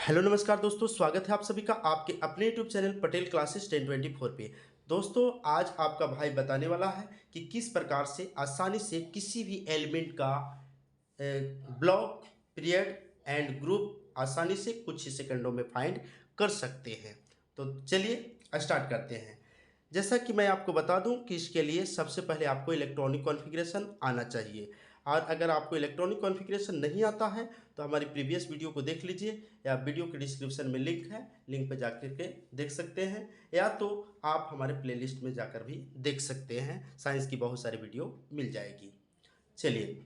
Hello नमस्कार दोस्तों, स्वागत है आप सभी का आपके अपने यूट्यूब चैनल पटेल क्लासेस 1024 पे। दोस्तों आज आपका भाई बताने वाला है कि किस प्रकार से आसानी से किसी भी एलिमेंट का ब्लॉक, पीरियड एंड ग्रुप आसानी से कुछ ही सेकंडों में फाइंड कर सकते हैं। तो चलिए स्टार्ट करते हैं। जैसा कि मैं आपको बता दूं कि इसके लिए सबसे पहले आपको इलेक्ट्रॉनिक कॉन्फ़िगरेशन आना चाहिए, और अगर आपको इलेक्ट्रॉनिक कॉन्फ़िगरेशन नहीं आता है तो हमारी प्रीवियस वीडियो को देख लीजिए, या वीडियो के डिस्क्रिप्शन में लिंक है, लिंक पर जाकर के देख सकते हैं, या तो आप हमारे प्लेलिस्ट में जाकर भी देख सकते हैं। साइंस की बहुत सारी वीडियो मिल जाएगी। चलिए,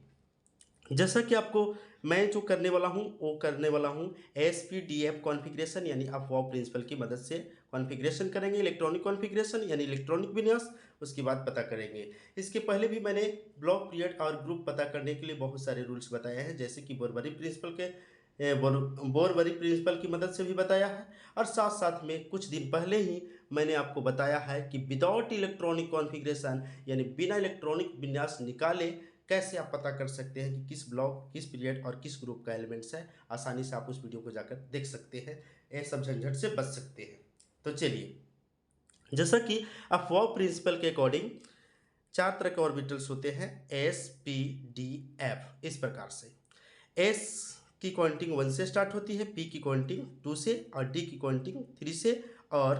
जैसा कि आपको मैं जो करने वाला हूँ वो करने वाला हूँ SPDF कॉन्फ़िगरेशन यानी अफवाह प्रिंसिपल की मदद से कॉन्फ़िगरेशन करेंगे। इलेक्ट्रॉनिक कॉन्फ़िगरेशन यानी इलेक्ट्रॉनिक विन्यास, उसके बाद पता करेंगे। इसके पहले भी मैंने ब्लॉक, पीरियड और ग्रुप पता करने के लिए बहुत सारे रूल्स बताए हैं, जैसे कि बोरबरी प्रिंसिपल के बोरबरी प्रिंसिपल की मदद से भी बताया है, और साथ साथ में कुछ दिन पहले ही मैंने आपको बताया है कि विदाउट इलेक्ट्रॉनिक कॉन्फ़िगरेशन यानी बिना इलेक्ट्रॉनिक विन्यास निकाले कैसे आप पता कर सकते हैं कि किस ब्लॉक, किस पीरियड और किस ग्रुप का एलिमेंट्स है। आसानी से आप उस वीडियो को जाकर देख सकते हैं, ये सब झंझट से बच सकते हैं। तो चलिए, जैसा कि अफवाह प्रिंसिपल के अकॉर्डिंग चार तरह के ऑर्बिटल्स होते हैं, SPDF इस प्रकार से। S की काउंटिंग 1 से स्टार्ट होती है, P की काउंटिंग 2 से, और D की काउंटिंग 3 से, और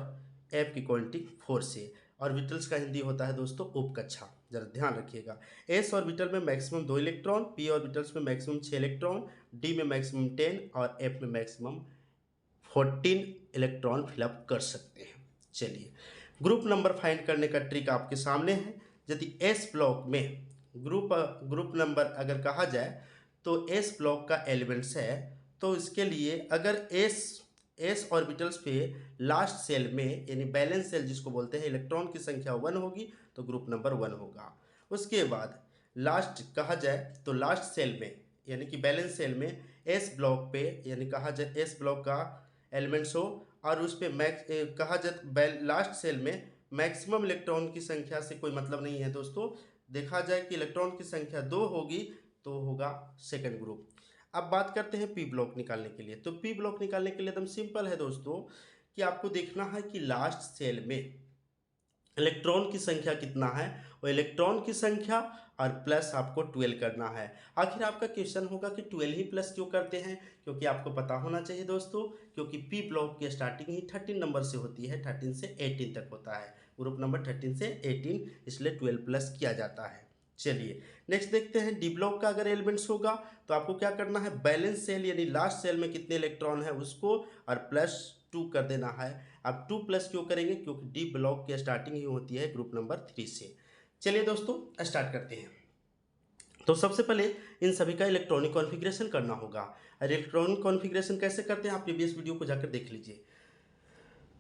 F की काउंटिंग 4 से। ऑर्बिटल्स का हिंदी होता है दोस्तों उपकक्षा, जरा ध्यान रखिएगा। S ऑर्बिटल में मैक्सिमम 2 इलेक्ट्रॉन, P ऑर्बिटल्स में मैक्सिमम 6 इलेक्ट्रॉन, D में मैक्सिमम 10 और F में मैक्सिमम 14 इलेक्ट्रॉन फिलअप कर सकते हैं। चलिए, ग्रुप नंबर फाइंड करने का ट्रिक आपके सामने है। यदि एस ब्लॉक में ग्रुप नंबर अगर कहा जाए तो एस ब्लॉक का एलिमेंट्स है, तो इसके लिए अगर एस ऑर्बिटल्स पे लास्ट सेल में यानी बैलेंस सेल जिसको बोलते हैं, इलेक्ट्रॉन की संख्या 1 होगी तो ग्रुप नंबर 1 होगा। उसके बाद लास्ट कहा जाए तो लास्ट सेल में यानी कि बैलेंस सेल में एस ब्लॉक पे यानी कहा जाए एस ब्लॉक का एलिमेंट्स हो, और उस पर कहा जाए लास्ट सेल में मैक्सिमम इलेक्ट्रॉन की संख्या से कोई मतलब नहीं है दोस्तों। देखा जाए कि इलेक्ट्रॉन की संख्या 2 होगी तो होगा सेकंड ग्रुप। अब बात करते हैं पी ब्लॉक निकालने के लिए। तो पी ब्लॉक निकालने के लिए एकदम सिंपल है दोस्तों, कि आपको देखना है कि लास्ट सेल में इलेक्ट्रॉन की संख्या कितना है, और इलेक्ट्रॉन की संख्या और प्लस आपको 12 करना है। आखिर आपका क्वेश्चन होगा कि 12 ही प्लस क्यों करते हैं, क्योंकि आपको पता होना चाहिए दोस्तों, क्योंकि पी ब्लॉक की स्टार्टिंग ही 13 नंबर से होती है, 13 से 18 तक होता है, ग्रुप नंबर 13 से 18, इसलिए 12 प्लस किया जाता है। चलिए नेक्स्ट देखते हैं, डी ब्लॉक का अगर एलिमेंट्स होगा तो आपको क्या करना है, बैलेंस सेल यानी लास्ट सेल में कितने इलेक्ट्रॉन है उसको और +2 कर देना है। अब 2 प्लस क्यों करेंगे, क्योंकि डी ब्लॉक की स्टार्टिंग ही होती है ग्रुप नंबर 3 से। चलिए दोस्तों स्टार्ट करते हैं। तो सबसे पहले इन सभी का इलेक्ट्रॉनिक कॉन्फ़िगरेशन करना होगा, और इलेक्ट्रॉनिक कॉन्फ़िगरेशन कैसे करते हैं आप प्रीवियस वीडियो को जाकर देख लीजिए।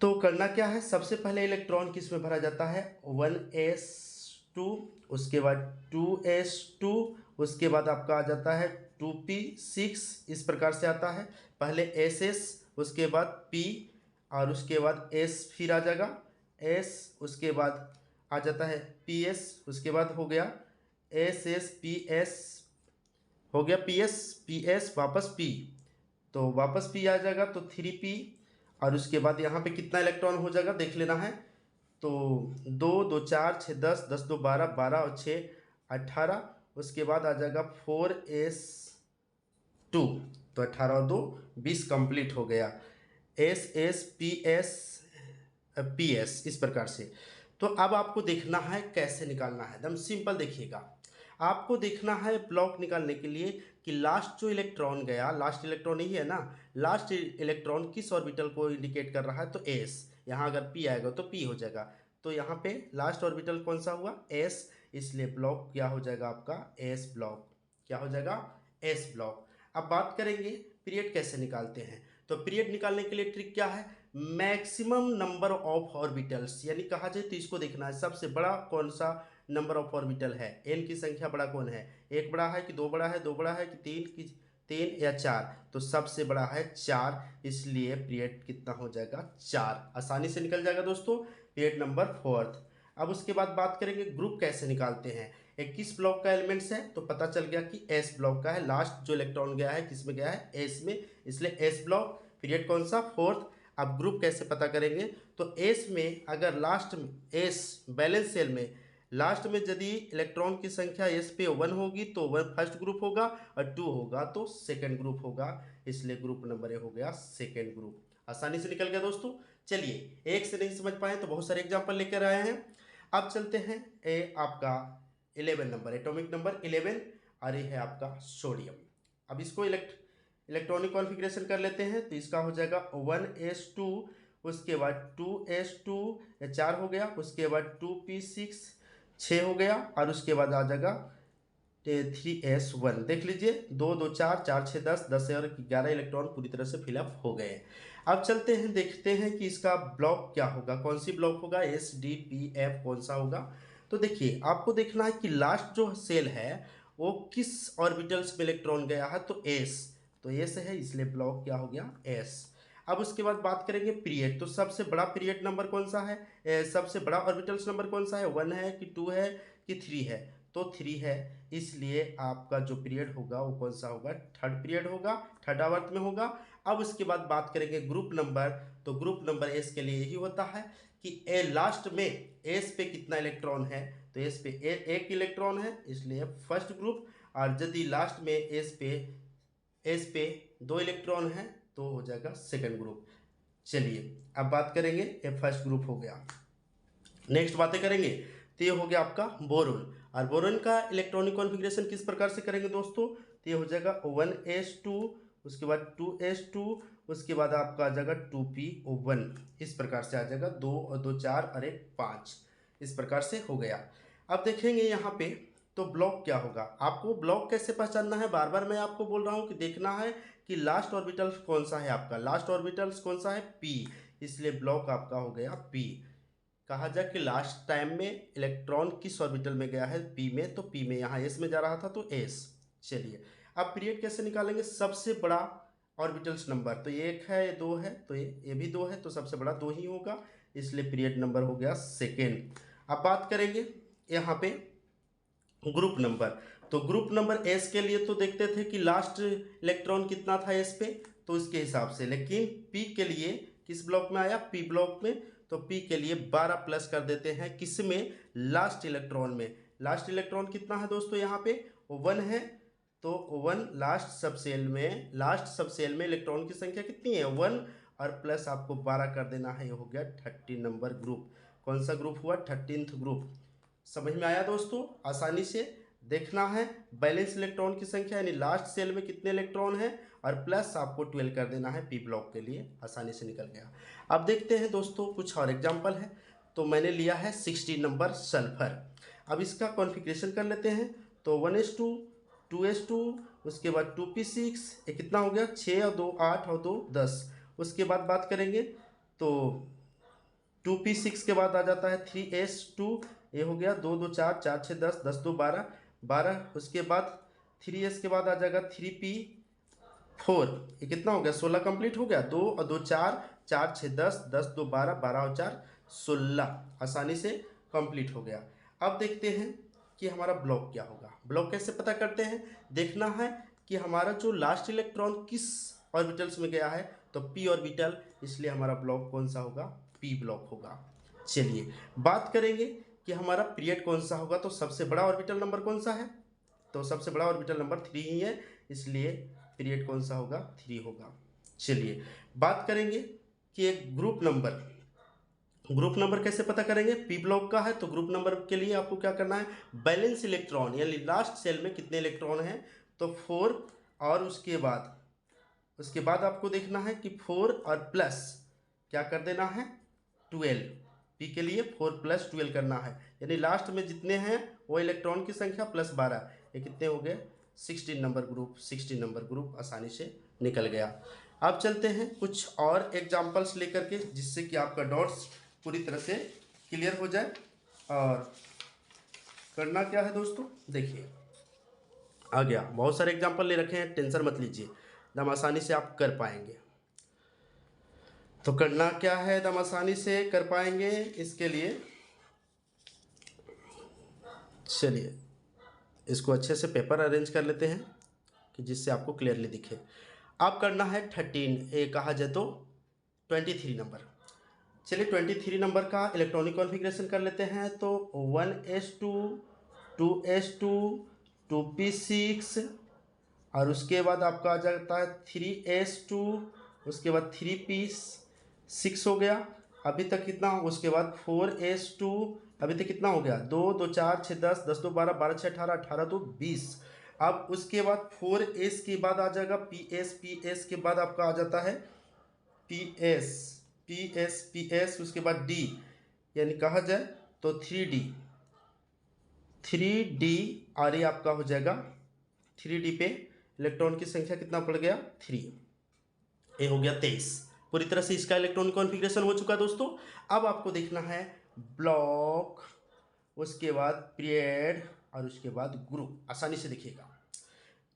तो करना क्या है, सबसे पहले इलेक्ट्रॉन किस में भरा जाता है, 1s2, उसके बाद 2s2, उसके बाद आपका आ जाता है 2p6, इस प्रकार से आता है। पहले ss, उसके बाद p, और उसके बाद s फिर आ जाएगा s, उसके बाद आ जाता है ps, उसके बाद हो गया ss हो गया ps वापस p, तो वापस p आ जाएगा तो 3p, और उसके बाद यहाँ पे कितना इलेक्ट्रॉन हो जाएगा देख लेना है। तो 2 2 4 6 10 10 2 12 12 और 6 18, उसके बाद आ जाएगा 4s2, तो 18 और 2 20 कंप्लीट हो गया। ss इस प्रकार से। तो अब आपको देखना है कैसे निकालना है, एकदम सिंपल देखिएगा। आपको देखना है ब्लॉक निकालने के लिए कि लास्ट जो इलेक्ट्रॉन गया, लास्ट इलेक्ट्रॉन ही है ना, लास्ट इलेक्ट्रॉन किस ऑर्बिटल को इंडिकेट कर रहा है, तो एस। यहाँ अगर पी आएगा तो पी हो जाएगा, तो यहाँ पे लास्ट ऑर्बिटल कौन सा हुआ, एस, इसलिए ब्लॉक क्या हो जाएगा आपका एस ब्लॉक, क्या हो जाएगा एस ब्लॉक। अब बात करेंगे पीरियड कैसे निकालते हैं। तो पीरियड निकालने के लिए ट्रिक क्या है, मैक्सिमम नंबर ऑफ ऑर्बिटल्स, यानी कहा जाए तो इसको देखना है सबसे बड़ा कौन सा नंबर ऑफ ऑर्बिटल है, एन की संख्या बड़ा कौन है, एक बड़ा है कि दो बड़ा है, दो बड़ा है कि तीन, की तीन या चार, तो सबसे बड़ा है 4, इसलिए पीरियड कितना हो जाएगा 4, आसानी से निकल जाएगा दोस्तों, पीरियड नंबर 4। अब उसके बाद बात करेंगे ग्रुप कैसे निकालते हैं। 21 ब्लॉक का एलिमेंट्स है तो पता चल गया कि एस ब्लॉक का है, लास्ट जो इलेक्ट्रॉन गया है किस में गया है, एस में, इसलिए एस ब्लॉक। पीरियड कौन सा, फोर्थ। अब ग्रुप कैसे पता करेंगे, तो एस में अगर लास्ट में एस बैलेंस सेल में लास्ट में यदि इलेक्ट्रॉन की संख्या एस पे 1 होगी तो 1 फर्स्ट ग्रुप होगा और 2 होगा तो सेकंड ग्रुप होगा, इसलिए ग्रुप नंबर ए हो गया सेकंड ग्रुप। आसानी से निकल गया दोस्तों। चलिए, एक से नहीं समझ पाए तो बहुत सारे एग्जांपल लेकर आए हैं। अब चलते हैं ए आपका 11 नंबर, एटॉमिक नंबर 11, और ये है आपका सोडियम। अब इसको इलेक्ट्रॉनिक कॉन्फ़िगरेशन कर लेते हैं, तो इसका हो जाएगा 1s2, उसके बाद 2s2 4 हो गया, उसके बाद 2p6 6 हो गया, और उसके बाद आ जाएगा 3s1। देख लीजिए 2 2 4 4 6 10 10 और 11 इलेक्ट्रॉन पूरी तरह से फिलअप हो गए। अब चलते हैं, देखते हैं कि इसका ब्लॉक क्या होगा, कौन सी ब्लॉक होगा, एस डी पी एफ कौन सा होगा। तो देखिए आपको देखना है कि लास्ट जो सेल है वो किस ऑर्बिटल्स में इलेक्ट्रॉन गया है, तो एस, तो एस है, इसलिए ब्लॉक क्या हो गया, एस। अब उसके बाद बात करेंगे पीरियड, तो सबसे बड़ा पीरियड नंबर कौन सा है, सबसे बड़ा ऑर्बिटल्स नंबर कौन सा है, 1 है कि 2 है कि 3 है, तो 3 है, इसलिए आपका जो पीरियड होगा वो कौन सा होगा, थर्ड पीरियड होगा, थर्ड आवर्त में होगा। अब उसके बाद बात करेंगे ग्रुप नंबर, तो ग्रुप नंबर एस के लिए यही होता है कि ए लास्ट में एस पे कितना इलेक्ट्रॉन है, तो एस पे एक इलेक्ट्रॉन है, इसलिए फर्स्ट ग्रुप, और यदि लास्ट में एस पे 2 इलेक्ट्रॉन है तो हो जाएगा सेकंड ग्रुप। चलिए अब बात करेंगे, ये फर्स्ट ग्रुप हो गया। नेक्स्ट बातें करेंगे तो ये हो गया आपका बोरोन, और बोरोन का इलेक्ट्रॉनिक कॉन्फ़िगरेशन किस प्रकार से करेंगे दोस्तों, तो ये हो जाएगा 1s2, उसके बाद 2s2, उसके बाद आपका आ जाएगा 2p1, इस प्रकार से आ जाएगा, 2 और 2 4 और 1 5, इस प्रकार से हो गया। अब देखेंगे यहाँ पे तो ब्लॉक क्या होगा, आपको ब्लॉक कैसे पहचानना है, बार बार मैं आपको बोल रहा हूँ कि देखना है कि लास्ट ऑर्बिटल्स कौन सा है, आपका लास्ट ऑर्बिटल्स कौन सा है, p, इसलिए ब्लॉक आपका हो गया p। कहा जाए कि लास्ट टाइम में इलेक्ट्रॉन किस ऑर्बिटल में गया है, p में, तो p में यहाँ s में जा रहा था तो s। चलिए अब पीरियड कैसे निकालेंगे, सबसे बड़ा ऑर्बिटल्स नंबर, तो ये 1 है, ये 2 है, तो ये भी 2 है, तो सबसे बड़ा 2 ही होगा, इसलिए पीरियड नंबर हो गया सेकेंड। अब बात करेंगे यहाँ पे ग्रुप नंबर, तो ग्रुप नंबर एस के लिए तो देखते थे कि लास्ट इलेक्ट्रॉन कितना था एस पे, तो उसके हिसाब से, लेकिन पी के लिए किस ब्लॉक में आया, पी ब्लॉक में, तो पी के लिए 12 प्लस कर देते हैं, किस में, लास्ट इलेक्ट्रॉन में। लास्ट इलेक्ट्रॉन कितना है दोस्तों, यहाँ पे 1 है, तो 1 लास्ट सब सेल में इलेक्ट्रॉन की संख्या कितनी है, 1, और प्लस आपको 12 कर देना है, ये हो गया 30 नंबर ग्रुप। कौन सा ग्रुप हुआ, 13th ग्रुप। समझ में आया दोस्तों, आसानी से देखना है बैलेंस इलेक्ट्रॉन की संख्या, यानी लास्ट सेल में कितने इलेक्ट्रॉन हैं, और प्लस आपको 12 कर देना है पी ब्लॉक के लिए, आसानी से निकल गया। अब देखते हैं दोस्तों कुछ और एग्जांपल है, तो मैंने लिया है 16 नंबर सल्फर। अब इसका कॉन्फ़िगरेशन कर लेते हैं, तो 1s2, 2s2, उसके बाद 2p6, ये कितना हो गया, 6 और 2 8 और 2 10। उसके बाद बात करेंगे तो 2p6 के बाद आ जाता है 3s2, ये हो गया 2 2 4 4 6 10 10 2 12 12। उसके बाद 3s के बाद आ जाएगा 3p4, ये कितना हो गया, 16 कंप्लीट हो गया, 2 और 2 4 4 6 10 10 2 12 12 और 4 16, आसानी से कंप्लीट हो गया। अब देखते हैं कि हमारा ब्लॉक क्या होगा, ब्लॉक कैसे पता करते हैं, देखना है कि हमारा जो लास्ट इलेक्ट्रॉन किस ऑर्बिटल्स में गया है, तो p ऑर्बिटल, इसलिए हमारा ब्लॉक कौन सा होगा, p ब्लॉक होगा। चलिए बात करेंगे कि हमारा पीरियड कौन सा होगा, तो सबसे बड़ा ऑर्बिटल नंबर कौन सा है, तो सबसे बड़ा ऑर्बिटल नंबर 3 ही है, इसलिए पीरियड कौन सा होगा, 3 होगा। चलिए बात करेंगे कि एक ग्रुप नंबर कैसे पता करेंगे, पी ब्लॉक का है, तो ग्रुप नंबर के लिए आपको क्या करना है, बैलेंस इलेक्ट्रॉन, यानी लास्ट सेल में कितने इलेक्ट्रॉन हैं, तो 4, और उसके बाद आपको देखना है कि 4 और प्लस क्या कर देना है, 12, पी के लिए 4 + 12 करना है, यानी लास्ट में जितने हैं वो इलेक्ट्रॉन की संख्या प्लस 12, ये कितने हो गए, 16 नंबर ग्रुप, 16 नंबर ग्रुप आसानी से निकल गया। अब चलते हैं कुछ और एग्जांपल्स लेकर के, जिससे कि आपका डॉट्स पूरी तरह से क्लियर हो जाए। और करना क्या है दोस्तों, देखिए आ गया, बहुत सारे एग्जांपल ले रखे हैं, टेंशन मत लीजिए, एकदम आसानी से आप कर पाएंगे। तो करना क्या है, एकदम आसानी से कर पाएंगे, इसके लिए चलिए इसको अच्छे से पेपर अरेंज कर लेते हैं कि जिससे आपको क्लियरली दिखे। अब करना है 13 कहा जाए तो 23 नंबर। चलिए 23 नंबर का इलेक्ट्रॉनिक कॉन्फ़िगरेशन कर लेते हैं। तो 1s2 2s2 2p6 और उसके बाद आपका आ जाता है 3s2, उसके बाद 3p6 हो गया। अभी तक कितना, उसके बाद 4s2, अभी तक कितना हो गया, 2 2 4 6 10 10 2 12 12 6 18 18 2 20। अब उसके बाद 4s के बाद आ जाएगा ps के बाद आपका आ जाता है ps उसके बाद d, यानी कहा जाए तो 3d और ये आपका हो जाएगा 3d पे इलेक्ट्रॉन की संख्या कितना पड़ गया 3, ये हो गया 23। पूरी तरह से इसका इलेक्ट्रॉनिक कॉन्फ़िगरेशन हो चुका है दोस्तों। अब आपको देखना है ब्लॉक, उसके बाद पीरियड और उसके बाद ग्रुप। आसानी से दिखेगा।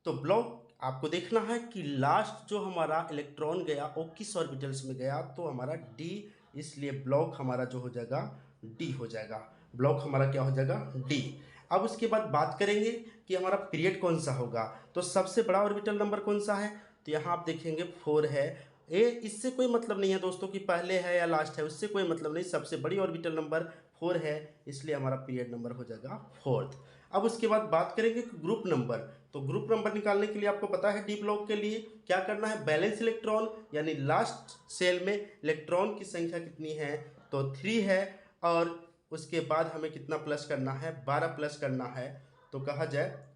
तो ब्लॉक आपको देखना है कि लास्ट जो हमारा इलेक्ट्रॉन गया वो किस ऑर्बिटल्स में गया, तो हमारा डी, इसलिए ब्लॉक हमारा जो हो जाएगा डी हो जाएगा। ब्लॉक हमारा क्या हो जाएगा डी। अब उसके बाद बात करेंगे कि हमारा पीरियड कौन सा होगा। तो सबसे बड़ा ऑर्बिटल नंबर कौन सा है, तो यहाँ आप देखेंगे 4 है। ये इससे कोई मतलब नहीं है दोस्तों कि पहले है या लास्ट है, उससे कोई मतलब नहीं। सबसे बड़ी ऑर्बिटल नंबर 4 है, इसलिए हमारा पीरियड नंबर हो जाएगा 4th। अब उसके बाद बात करेंगे ग्रुप नंबर। तो ग्रुप नंबर निकालने के लिए आपको पता है डी ब्लॉक के लिए क्या करना है, बैलेंस इलेक्ट्रॉन यानी लास्ट सेल में इलेक्ट्रॉन की संख्या कितनी है, तो 3 है। और उसके बाद हमें कितना प्लस करना है, 12 प्लस करना है। तो कहा जाए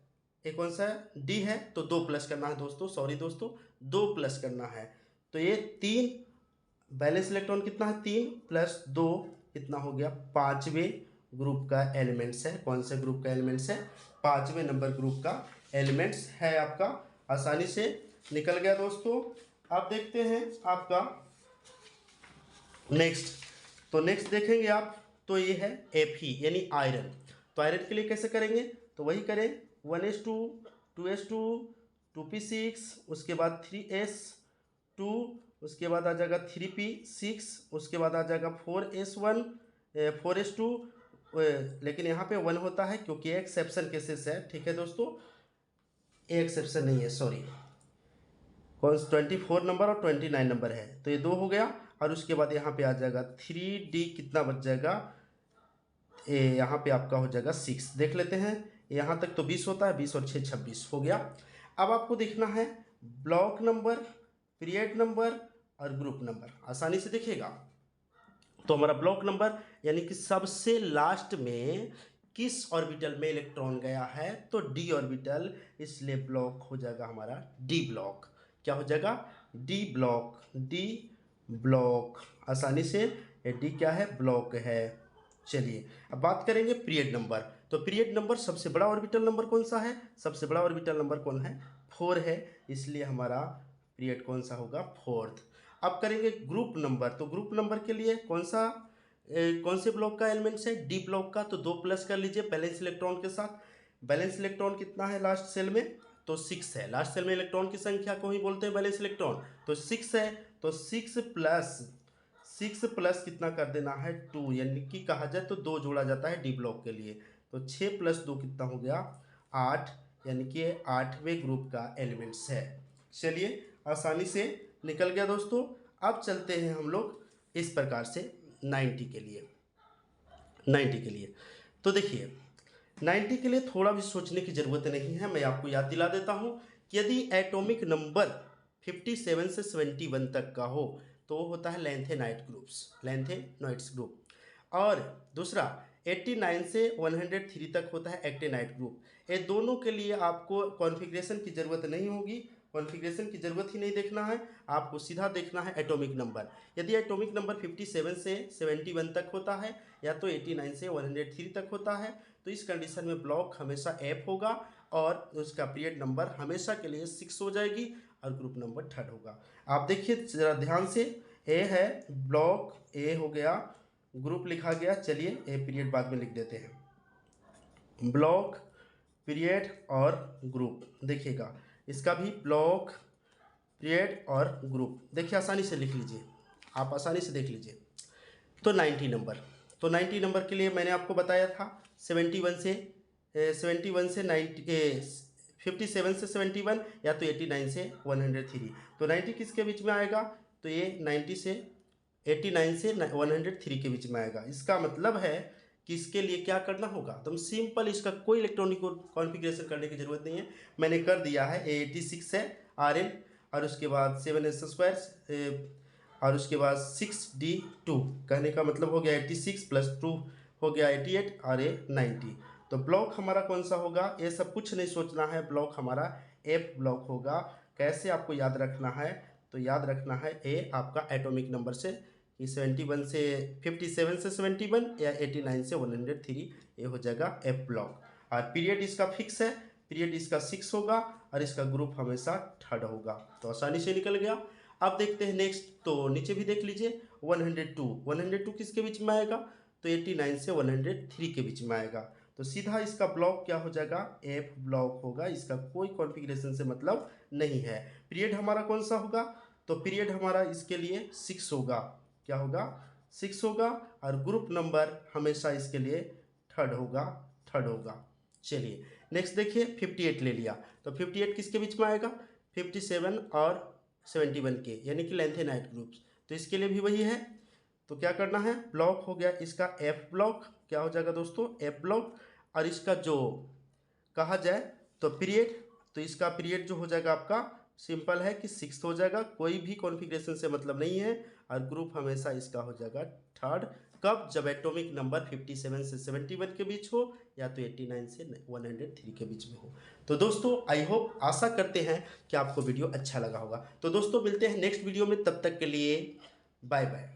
ये कौन सा है, डी है, तो 2 प्लस करना है दोस्तों, सॉरी दोस्तों 2 प्लस करना है। तो ये 3 बैलेंस इलेक्ट्रॉन कितना है, 3 प्लस 2 कितना हो गया, 5वें ग्रुप का एलिमेंट्स है। कौन से ग्रुप का एलिमेंट्स है, 5वें नंबर ग्रुप का एलिमेंट्स है आपका। आसानी से निकल गया दोस्तों। अब देखते हैं आपका नेक्स्ट। तो नेक्स्ट देखेंगे आप, तो ये है Fe यानी आयरन। तो आयरन के लिए कैसे करेंगे, तो वही करें 1s2 2s2 2p6, उसके बाद 3s2, उसके बाद आ जाएगा 3p6, उसके बाद आ जाएगा 4s1 4s2। लेकिन यहाँ पे 1 होता है क्योंकि एक्सेप्शन केसेस है, ठीक है दोस्तों, ये एक्सेप्शन नहीं है, सॉरी। कौन 24 नंबर और 29 नंबर है, तो ये 2 हो गया। और उसके बाद यहाँ पे आ जाएगा 3d, कितना बच जाएगा, यहाँ पे आपका हो जाएगा 6। देख लेते हैं, यहाँ तक तो 20 होता है, 20 और 6 26 हो गया। अब आपको देखना है ब्लॉक नंबर, पीरियड नंबर और ग्रुप नंबर। आसानी से दिखेगा। तो हमारा ब्लॉक नंबर यानी कि सबसे लास्ट में किस ऑर्बिटल में इलेक्ट्रॉन गया है, तो डी ऑर्बिटल, इसलिए ब्लॉक हो जाएगा हमारा डी ब्लॉक। क्या हो जाएगा, डी ब्लॉक, डी ब्लॉक। आसानी से ये डी क्या है, ब्लॉक है। चलिए अब बात करेंगे पीरियड नंबर। तो पीरियड नंबर सबसे बड़ा ऑर्बिटल नंबर कौन सा है, सबसे बड़ा ऑर्बिटल नंबर कौन है, 4 है, इसलिए हमारा पीरियड कौन सा होगा, 4th। अब करेंगे ग्रुप नंबर। तो ग्रुप नंबर के लिए कौन से ब्लॉक का एलिमेंट्स है, डी ब्लॉक का। तो 2 प्लस कर लीजिए बैलेंस इलेक्ट्रॉन के साथ। बैलेंस इलेक्ट्रॉन कितना है लास्ट सेल में, तो 6 है। लास्ट सेल में इलेक्ट्रॉन की संख्या को ही बोलते हैं बैलेंस इलेक्ट्रॉन, तो 6 है। तो 6 प्लस कितना कर देना है, 2, यानी कि कहा जाए तो 2 जोड़ा जाता है डी ब्लॉक के लिए। तो 6 प्लस 2 कितना हो गया, 8, यानी कि 8वें ग्रुप का एलिमेंट्स है। चलिए आसानी से निकल गया दोस्तों। अब चलते हैं हम लोग इस प्रकार से 90 के लिए। 90 के लिए तो देखिए 90 के लिए थोड़ा भी सोचने की ज़रूरत नहीं है। मैं आपको याद दिला देता हूँ कि यदि एटॉमिक नंबर 57 से 71 तक का हो तो वो होता है लैंथेनाइट ग्रुप्स, लैंथेनॉइड्स ग्रुप। और दूसरा 89 से 103 तक होता है एक्टेनाइट ग्रुप। ये दोनों के लिए आपको कॉन्फ़िगरेशन की ज़रूरत नहीं होगी, कॉन्फ़िगरेशन की ज़रूरत ही नहीं देखना है, आपको सीधा देखना है एटॉमिक नंबर। यदि एटॉमिक नंबर 57 से 71 तक होता है या तो 89 से 103 तक होता है, तो इस कंडीशन में ब्लॉक हमेशा एफ होगा और उसका पीरियड नंबर हमेशा के लिए 6 हो जाएगी और ग्रुप नंबर 3rd होगा। आप देखिए ज़रा ध्यान से, ए है ब्लॉक, ए हो गया, ग्रुप लिखा गया। चलिए ए पीरियड बाद में लिख देते हैं, ब्लॉक, पीरियड और ग्रुप। देखिएगा इसका भी ब्लॉक, पीरियड और ग्रुप। देखिए आसानी से लिख लीजिए, आप आसानी से देख लीजिए। तो 90 नंबर, तो 90 नंबर के लिए मैंने आपको बताया था 71 से 90 57 से 71 या तो 89 से 103। तो 90 किसके बीच में आएगा? तो ये 90 से 89 से 103 के बीच में आएगा। इसका मतलब है कि इसके लिए क्या करना होगा? एकदम सिंपल, इसका कोई इलेक्ट्रॉनिक कॉन्फ़िगरेशन करने की ज़रूरत नहीं है, मैंने कर दिया है। 86 है Rn, और उसके बाद 7s² और उसके बाद 6d2, कहने का मतलब हो गया 86 + 2 हो गया 88 और ये 90। तो ब्लॉक हमारा कौन सा होगा? ये सब कुछ नहीं सोचना है, ब्लॉक हमारा एफ ब्लॉक होगा। कैसे आपको याद रखना है? तो याद रखना है ए आपका एटॉमिक नंबर से, कि 71 से 57 से 71 या 89 से 103, ये हो जाएगा एफ ब्लॉक। और पीरियड इसका फिक्स है, पीरियड इसका 6 होगा और इसका ग्रुप हमेशा थर्ड होगा। तो आसानी से निकल गया। अब देखते हैं नेक्स्ट, तो नीचे भी देख लीजिए 102 किसके बीच में आएगा? तो 89 से 103 के बीच में आएगा। तो सीधा इसका ब्लॉक क्या हो जाएगा? एफ ब्लॉक होगा। इसका कोई कॉन्फ़िगरेशन से मतलब नहीं है। पीरियड हमारा कौन सा होगा? तो पीरियड हमारा इसके लिए 6 होगा। क्या होगा? 6 होगा। और ग्रुप नंबर हमेशा इसके लिए थर्ड होगा। चलिए नेक्स्ट देखिए, 58 ले लिया। तो 58 किसके बीच में आएगा? 57 और 71 के, यानी कि लेंथ नाइट ग्रुप्स। तो इसके लिए भी वही है। तो क्या करना है? ब्लॉक हो गया इसका एफ ब्लॉक। क्या हो जाएगा दोस्तों? F block. और इसका जो कहा जाए तो पीरियड, तो इसका पीरियड जो हो जाएगा आपका सिंपल है कि 6 हो जाएगा, कोई भी कॉन्फ़िगरेशन से मतलब नहीं है। और ग्रुप हमेशा इसका हो जाएगा थर्ड। कब? जब एटॉमिक नंबर 57 से 71 के बीच हो या तो 89 से 103 के बीच में हो। तो दोस्तों आई होप, आशा करते हैं कि आपको वीडियो अच्छा लगा होगा। तो दोस्तों मिलते हैं नेक्स्ट वीडियो में, तब तक के लिए बाय बाय।